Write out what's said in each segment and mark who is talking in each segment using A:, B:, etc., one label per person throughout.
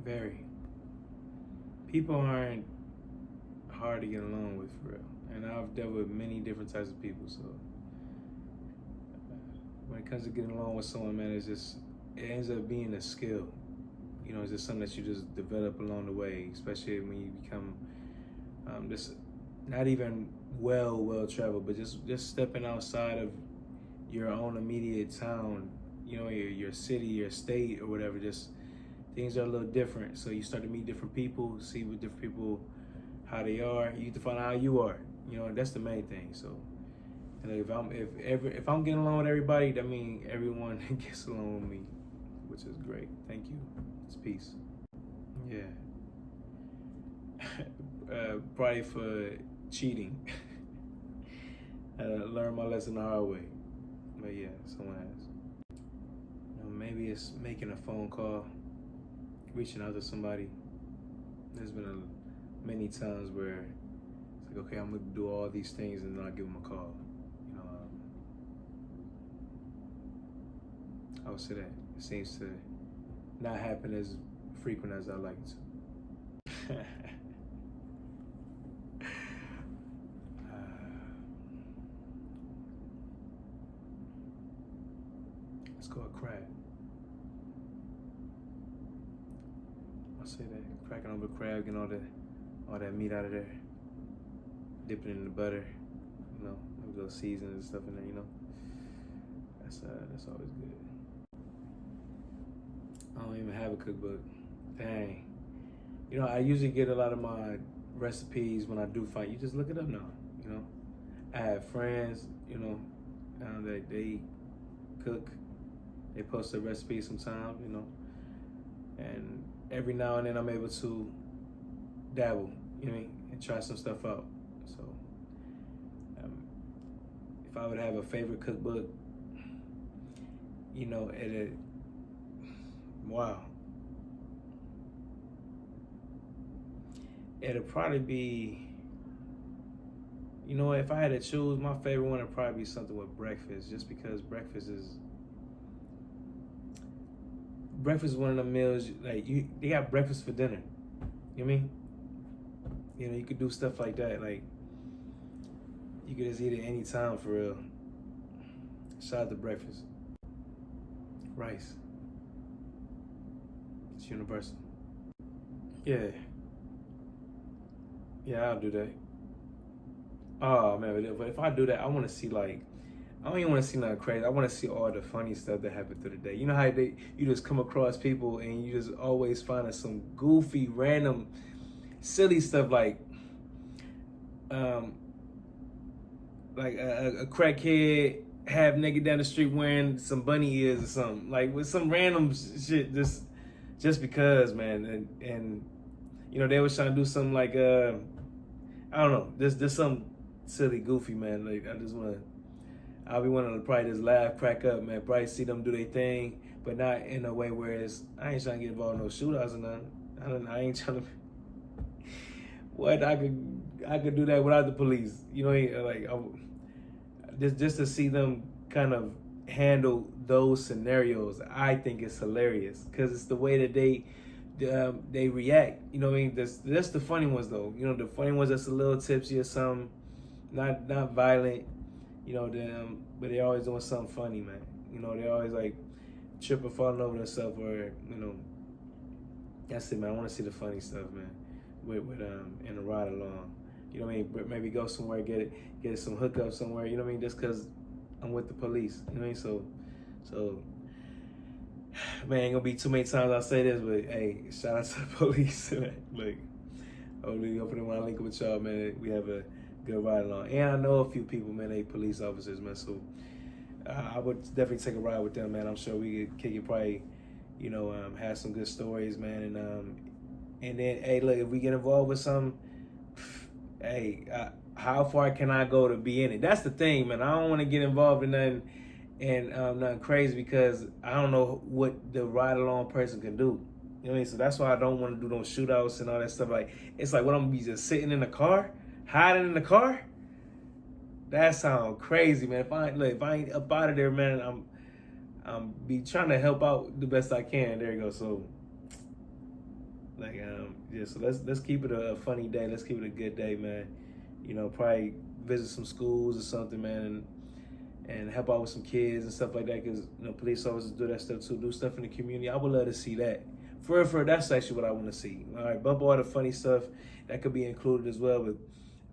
A: Very. People aren't hard to get along with, for real. And I've dealt with many different types of people, so when it comes to getting along with someone, man, it ends up being a skill. You know, it's just something that you just develop along the way, especially when you become just not even well traveled, but just stepping outside of your own immediate town, you know, your city, your state, or whatever. Just things are a little different. So you start to meet different people, see what different people how they are. You get to find out how you are. You know, that's the main thing. So, and if I'm getting along with everybody, that means everyone gets along with me, which is great. Thank you. It's peace. Yeah. Probably for cheating. I learned my lesson the hard way. But yeah, someone has. You know, maybe it's making a phone call, reaching out to somebody. There's been many times where it's like, okay, I'm gonna do all these things and then I'll give them a call. You know, I would say that it seems to not happen as frequent as I like it to. Let's go a crab. I say that, cracking over crab, getting all that meat out of there, dipping it in the butter, you know, with those seasons and stuff in there, you know. That's always good. I don't even have a cookbook. Dang. You know, I usually get a lot of my recipes when I do find. You just look it up now, you know. I have friends, you know, that they cook. They post their recipes sometimes, you know. And every now and then I'm able to dabble, you know, and try some stuff out. So if I would have a favorite cookbook, you know, wow. It'd probably be, you know, if I had to choose, my favorite one would probably be something with breakfast, just because breakfast is one of the meals, like they got breakfast for dinner. You know what I mean? You know, you could do stuff like that. Like, you could just eat it any time, for real. Shout out to breakfast. Rice. It's universal. Yeah. Yeah, I'll do that. Oh man, but if I do that, I want to see, like, I don't even want to see nothing crazy. I want to see all the funny stuff that happened through the day. You know how you just come across people and you just always find some goofy, random, silly stuff, like a crackhead half naked down the street wearing some bunny ears or something, like with some random shit, just because, man. And you know, they was trying to do something like I don't know, just some silly, goofy, man. Like, I'll be wanting to probably just laugh, crack up, man. Probably see them do their thing, but not in a way where I ain't trying to get involved in no shootouts or nothing. I ain't trying to. What, I could do that without the police, you know? Like, just to see them kind of handle those scenarios, I think it's hilarious, because it's the way that they react. You know what I mean? That's the funny ones, though. You know, the funny ones that's a little tipsy or something, not violent. You know, but they're always doing something funny, man. You know, they're always like tripping, falling over themselves, or, you know. That's it, man. I want to see the funny stuff, man. With in a ride along. You know what I mean? Maybe go somewhere, get some hookup somewhere. You know what I mean? Just because I'm with the police. You know what I mean? So, man, ain't gonna be too many times I say this, but hey, shout out to the police. Like, hopefully when I link up with y'all, man, we have a good ride along. And I know a few people, man, they police officers, man. So I would definitely take a ride with them, man. I'm sure we could kick it, probably, you know, have some good stories, man. And then, hey, look, if we get involved with something, hey, how far can I go to be in it? That's the thing, man. I don't want to get involved in nothing crazy, because I don't know what the ride along person can do. You know what I mean? So that's why I don't want to do those shootouts and all that stuff. Like, it's like, what, I'm gonna be just sitting in the car, hiding in the car? That sounds crazy, man. If I ain't up out of there, man, I'm be trying to help out the best I can. There you go. So Like, yeah. So let's keep it a funny day. Let's keep it a good day, man. You know, probably visit some schools or something, man, and help out with some kids and stuff like that. Because you know, police officers do that stuff too. Do stuff in the community. I would love to see that. For real, that's actually what I want to see. All right, bump all the funny stuff that could be included as well. But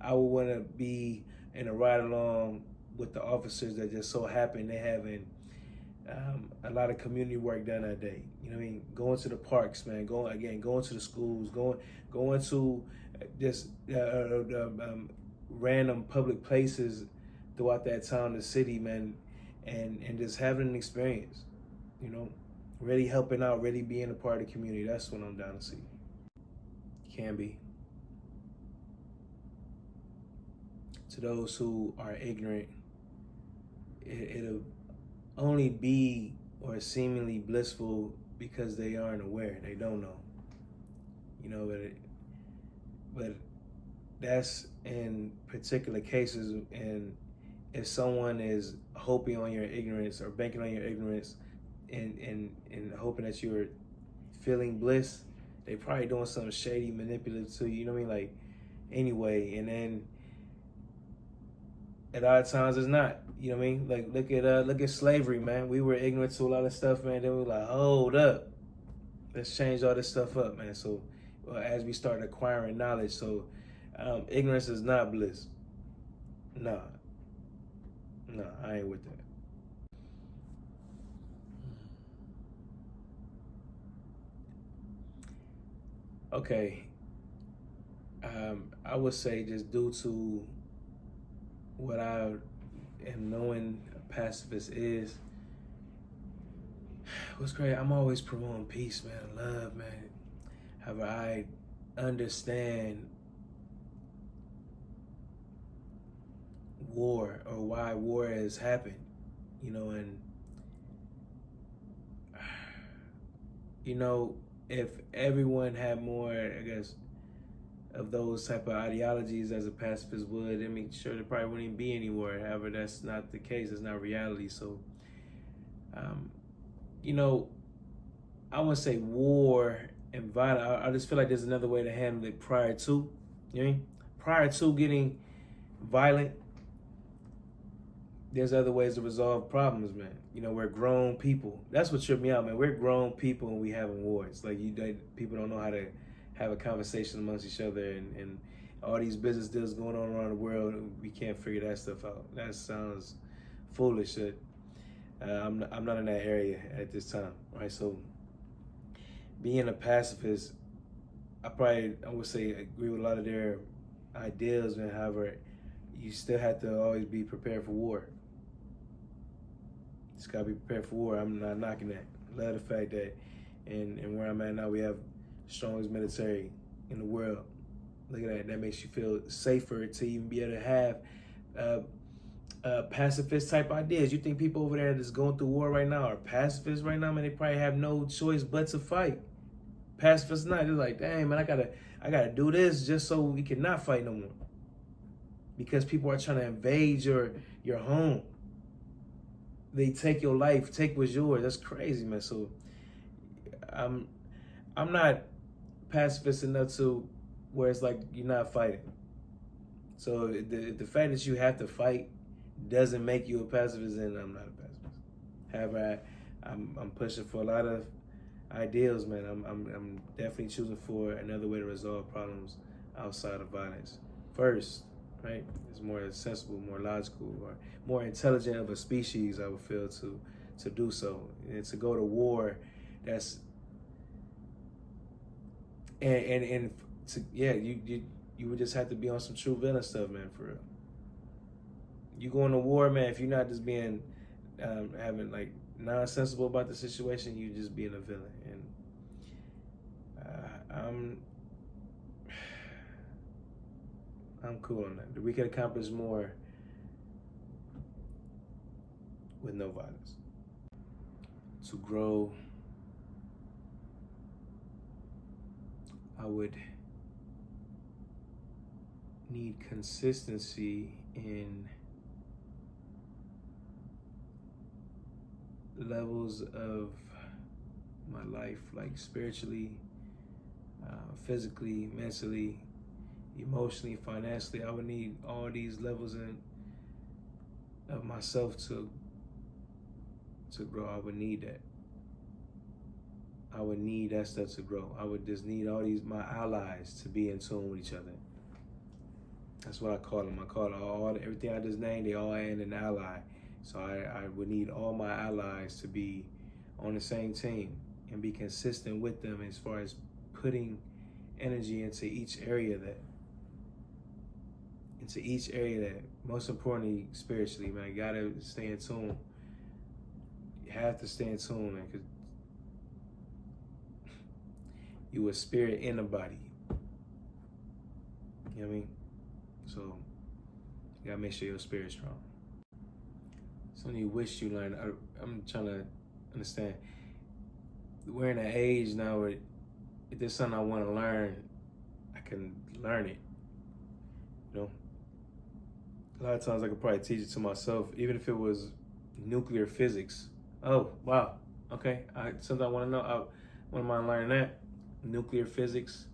A: I would want to be in a ride along with the officers that just so happen they having a lot of community work done that day. You know what I mean? Going to the parks, man. Going to the schools. Going to just random public places throughout that town, the city, man, and just having an experience. You know, really helping out, really being a part of the community. That's what I'm down to see. Can be. To those who are ignorant, it'll only be or seemingly blissful because they aren't aware. They don't know. You know, but that's in particular cases. And if someone is hoping on your ignorance or banking on your ignorance and hoping that you're feeling bliss, they probably doing something shady, manipulative to you. You know what I mean? Like, anyway, and then at other times it's not. You know what I mean? Like, look at slavery, man. We were ignorant to a lot of stuff, man. Then we were like, hold up, let's change all this stuff up, man. So as we start acquiring knowledge, so ignorance is not bliss. Nah, I ain't with that. Okay, I would say just due to what I am knowing a pacifist is, what's great, I'm always promoting peace, man, love, man. However, I understand war or why war has happened, you know, and you know, if everyone had more, I guess, of those type of ideologies as a pacifist would, I mean, sure, there probably wouldn't be any war. However, that's not the case. It's not reality. So, you know, I wouldn't say war and violence. I just feel like there's another way to handle it prior to, you know what I mean? Prior to getting violent, there's other ways to resolve problems, man. You know, we're grown people. That's what tripped me out, man. We're grown people and we having wars. Like, people don't know how to have a conversation amongst each other, and all these business deals going on around the world. We can't figure that stuff out. That sounds foolish. I'm not in that area at this time, right? So, being a pacifist, I would say agree with a lot of their ideas, and however, you still have to always be prepared for war. Just gotta be prepared for war. I'm not knocking that. I love the fact that, and where I'm at now, we have the strongest military in the world. Look at that. That makes you feel safer to even be able to have pacifist type ideas. You think people over there that's going through war right now are pacifists right now? Man, they probably have no choice but to fight. Pacifists not. They're like, dang, man, I gotta do this just so we cannot fight no more. Because people are trying to invade your home. They take your life, take what's yours. That's crazy, man. So I'm not pacifist enough to where it's like you're not fighting. So the fact that you have to fight doesn't make you a pacifist, and I'm not a pacifist. However, I'm pushing for a lot of ideals, man. I'm definitely choosing for another way to resolve problems outside of violence. First, right? It's more sensible, more logical, or more intelligent of a species, I would feel, to do so. And to go to war, that's and to, yeah, you would just have to be on some true villain stuff, man, for real. You going to war, man, if you're not just being having like nonsensible about the situation, you just being a villain. And I'm cool on that. We could accomplish more with no violence. To grow, I would need consistency in levels of my life, like spiritually, physically, mentally, emotionally, financially. I would need all these levels of myself to grow. I would need that. I would need that stuff to grow. I would just need all these my allies to be in tune with each other. That's what I call them. I call everything I just named. They all in an ally. So I would need all my allies to be on the same team and be consistent with them as far as putting energy into each area that, most importantly, spiritually, man. You gotta stay in tune. You have to stay in tune, man, because you a spirit in the body. You know what I mean? So you gotta make sure your spirit's strong. Something you wish you learned. I'm trying to understand. We're in an age now where if there's something I want to learn, I can learn it. You know? A lot of times I could probably teach it to myself, even if it was nuclear physics. Oh, wow. Okay. Something I want to know. I wouldn't mind learning that. Nuclear physics.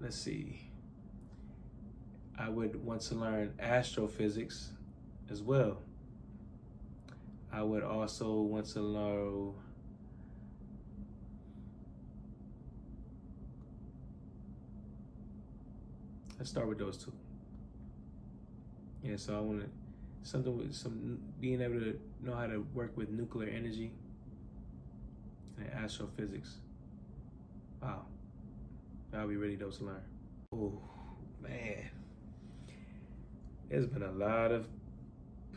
A: Let's see. I would want to learn astrophysics as well. I would also want to know let's start with those two. Yeah, so I want to something with some being able to know how to work with nuclear energy and astrophysics. Wow, that'll be really dope to learn. Oh man, there's been a lot of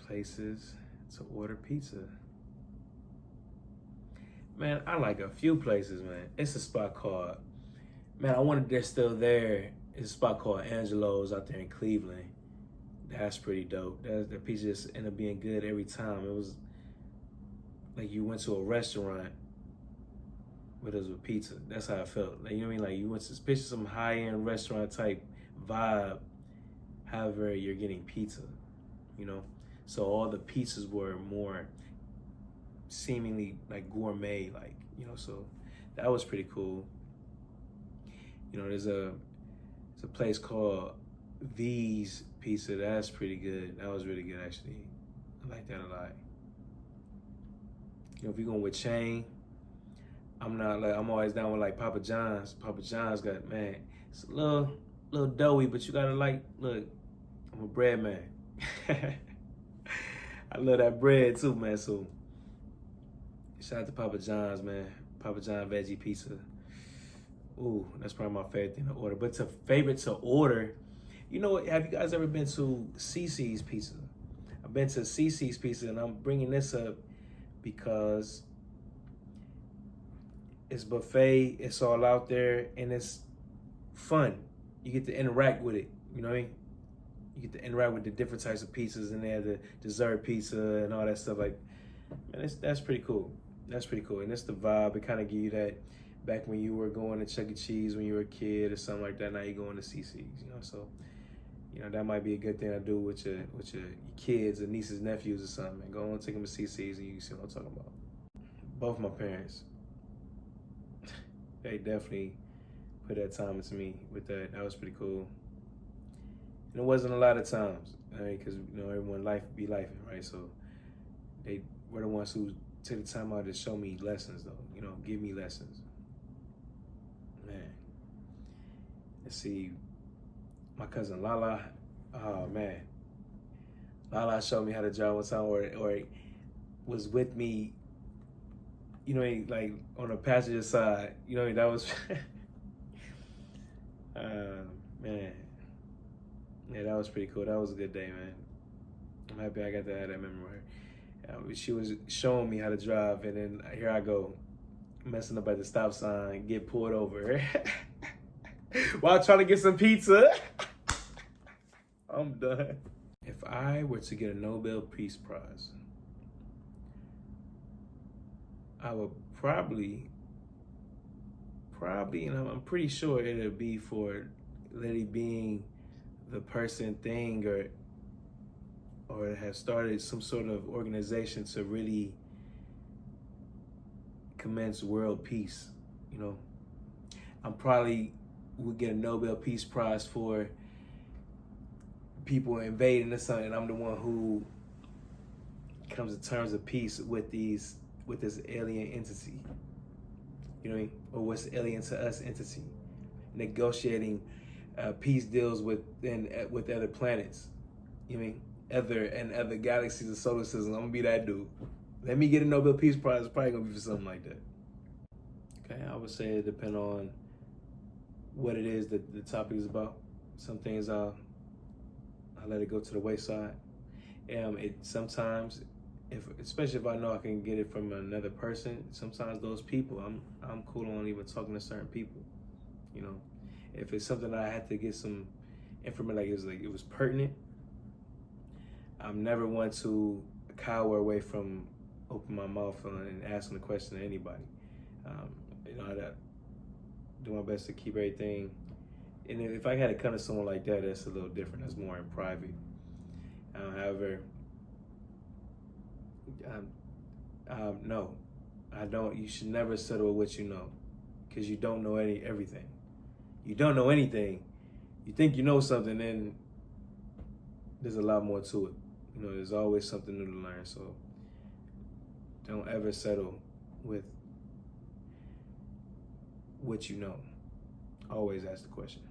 A: places to order pizza. Man, I like a few places, man. It's a spot called, man, I wonder if they're still there. It's a spot called Angelo's out there in Cleveland. That's pretty dope. The pizza just ended up being good every time. It was like you went to a restaurant, but it was with pizza. That's how I felt. Like, you know what I mean? Like you went to picture some high-end restaurant type vibe. However, you're getting pizza, you know? So all the pizzas were more seemingly like gourmet, like, you know, so that was pretty cool. You know, there's a place called VIII's Pizza. That's pretty good. That was really good, actually. I like that a lot. You know, if you're going with chain, I'm always down with like Papa John's. Papa John's got, man, it's a little doughy, but you gotta like, look, I'm a bread man. I love that bread too, man. So shout out to Papa John's, man. Papa John veggie pizza. Ooh, that's probably my favorite thing to order. But favorite to order, you know what? Have you guys ever been to CC's Pizza? I've been to CC's Pizza, and I'm bringing this up because it's buffet, it's all out there, and it's fun. You get to interact with it, you know what I mean? You get to interact with the different types of pizzas in there, the dessert pizza and all that stuff. Like, man, that's pretty cool. That's pretty cool. And it's the vibe. It kind of give you that back when you were going to Chuck E. Cheese when you were a kid or something like that. Now you're going to CC's, you know? So, you know, that might be a good thing to do with your kids or nieces, nephews or something. Man. Go on, take them to CC's and you can see what I'm talking about. Both my parents, they definitely put that time into me with that. That was pretty cool. And it wasn't a lot of times, I mean, because, you know, everyone life be lifing, right? So they were the ones who took the time out to show me lessons, though, you know, give me lessons. Man, let's see, my cousin Lala, oh man, Lala showed me how to drive one time, or was with me, you know, like on the passenger side, you know, that was, man. Yeah, that was pretty cool. That was a good day, man. I'm happy I got to have that memory. She was showing me how to drive, and then here I go, messing up at the stop sign, get pulled over while trying to get some pizza. I'm done. If I were to get a Nobel Peace Prize, I would probably, and I'm pretty sure it'll be for literally being the person, thing, or have started some sort of organization to really commence world peace, you know. I'm probably would get a Nobel Peace Prize for people invading the sun, and I'm the one who comes to terms of peace with this alien entity. You know what I mean? Or what's alien to us entity. Negotiating peace deals with other planets. You know what I mean? Other galaxies and solar systems. I'm gonna be that dude. Let me get a Nobel Peace Prize. It's probably gonna be for something like that. Okay, I would say it depends on what it is that the topic is about. Some things I let it go to the wayside. It sometimes, especially if I know I can get it from another person, sometimes those people, I'm cool on even talking to certain people. You know, if it's something that I had to get some information, like it was pertinent, I'm never one to cower away from open my mouth and asking a question to anybody. You know, I do my best to keep everything. And if I had to come to someone like that, that's a little different. That's more in private. However, no, I don't. You should never settle with what you know, because you don't know everything. You don't know anything. You think you know something, then there's a lot more to it. You know, there's always something new to learn. So don't ever settle with what you know. Always ask the question.